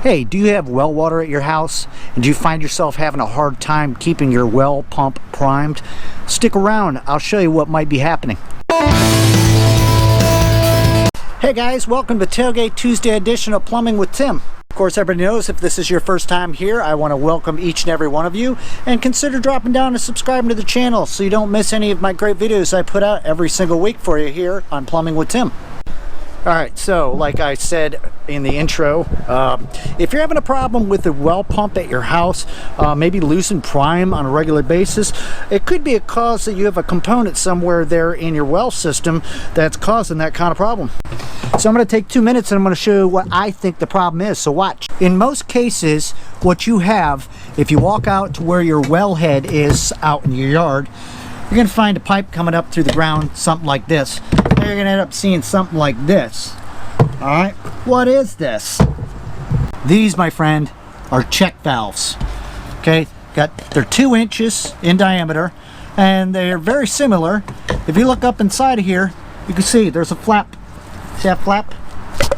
Hey, do you have well water at your house? And do you find yourself having a hard time keeping your well pump primed? Stick around, I'll show you what might be happening. Hey guys, welcome to Tailgate Tuesday edition of Plumbing with Tim. Of course, everybody knows if this is your first time here, I want to welcome each and every one of you, and consider dropping down and subscribing to the channel so you don't miss any of my great videos I put out every single week for you here on Plumbing with Tim. Alright, so like I said in the intro, if you're having a problem with the well pump at your house, maybe losing prime on a regular basis, it could be a cause that you have a component somewhere there in your well system that's causing that kind of problem. So I'm going to take 2 minutes and I'm going to show you what I think the problem is, so watch. In most cases, what you have, if you walk out to where your wellhead is out in your yard, you're going to find a pipe coming up through the ground, something like this. And you're going to end up seeing something like this. Alright, what is this? These, my friend, are check valves. Okay, they're 2 inches in diameter, and they're very similar. If you look up inside of here, you can see there's a flap. See that flap?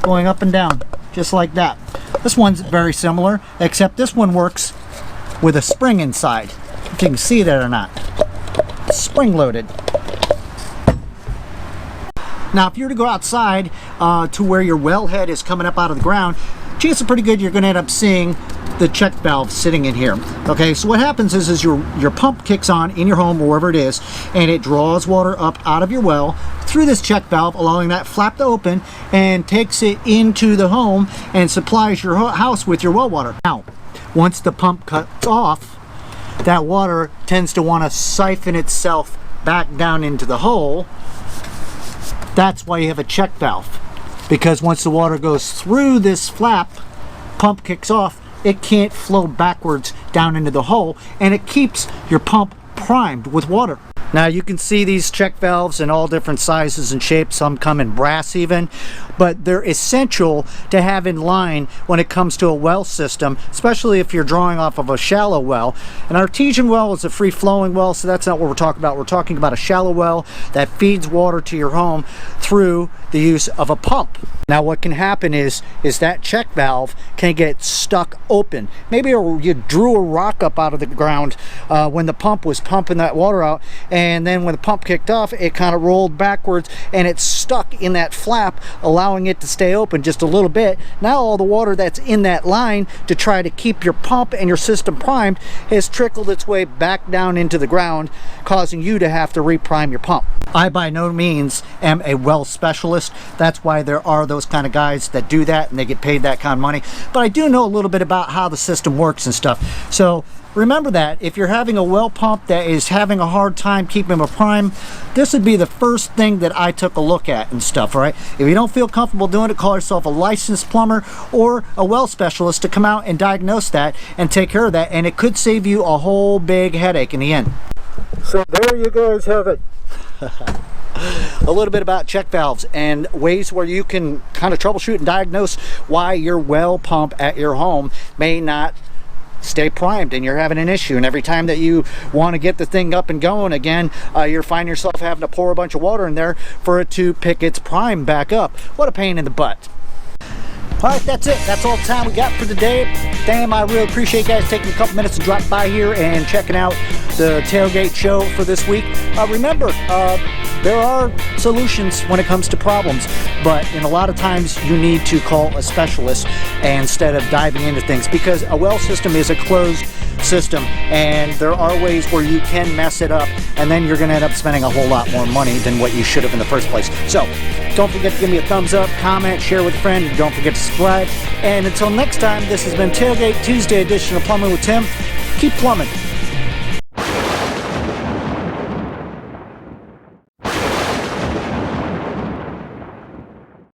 Going up and down, just like that. This one's very similar, except this one works with a spring inside. If you can see that or not. Spring loaded. Now if you were to go outside to where your wellhead is coming up out of the ground, chances are pretty good you're going to end up seeing the check valve sitting in here. Okay, so what happens is your pump kicks on in your home or wherever it is, and it draws water up out of your well through this check valve, allowing that flap to open, and takes it into the home and supplies your house with your well water. Now once the pump cuts off, that water tends to want to siphon itself back down into the hole. That's why you have a check valve, because once the water goes through this flap, pump kicks off, it can't flow backwards down into the hole, and it keeps your pump primed with water. Now you can see these check valves in all different sizes and shapes. Some come in brass even, but they're essential to have in line when it comes to a well system, especially if you're drawing off of a shallow well. An artesian well is a free-flowing well, so that's not what we're talking about. We're talking about a shallow well that feeds water to your home through the use of a pump. Now what can happen is that check valve can get stuck open. Maybe you drew a rock up out of the ground when the pump was pumping that water out, and then when the pump kicked off, it kind of rolled backwards and it's stuck in that flap, allowing it to stay open just a little bit. Now all the water that's in that line to try to keep your pump and your system primed has trickled its way back down into the ground, causing you to have to reprime your pump. I by no means am a well specialist. That's why there are those kind of guys that do that and they get paid that kind of money. But I do know a little bit about how the system works and stuff. So remember that if you're having a well pump that is having a hard time keeping a prime, this would be the first thing that I took a look at and stuff, all right? If you don't feel comfortable doing it, call yourself a licensed plumber or a well specialist to come out and diagnose that and take care of that, and it could save you a whole big headache in the end. So there you guys have it. A little bit about check valves and ways where you can kind of troubleshoot and diagnose why your well pump at your home may not stay primed and you're having an issue, and every time that you want to get the thing up and going again, you're finding yourself having to pour a bunch of water in there for it to pick its prime back up. What a pain in the butt. Alright, that's it. That's all the time we got for today. Damn, I really appreciate you guys taking a couple minutes to drop by here and checking out the tailgate show for this week. Remember, there are solutions when it comes to problems, but in a lot of times you need to call a specialist instead of diving into things, because a well system is a closed system and there are ways where you can mess it up, and then you're going to end up spending a whole lot more money than what you should have in the first place. So don't forget to give me a thumbs up, comment, share with a friend, and don't forget to subscribe. And until next time, this has been Tailgate Tuesday edition of Plumbing with Tim. Keep plumbing.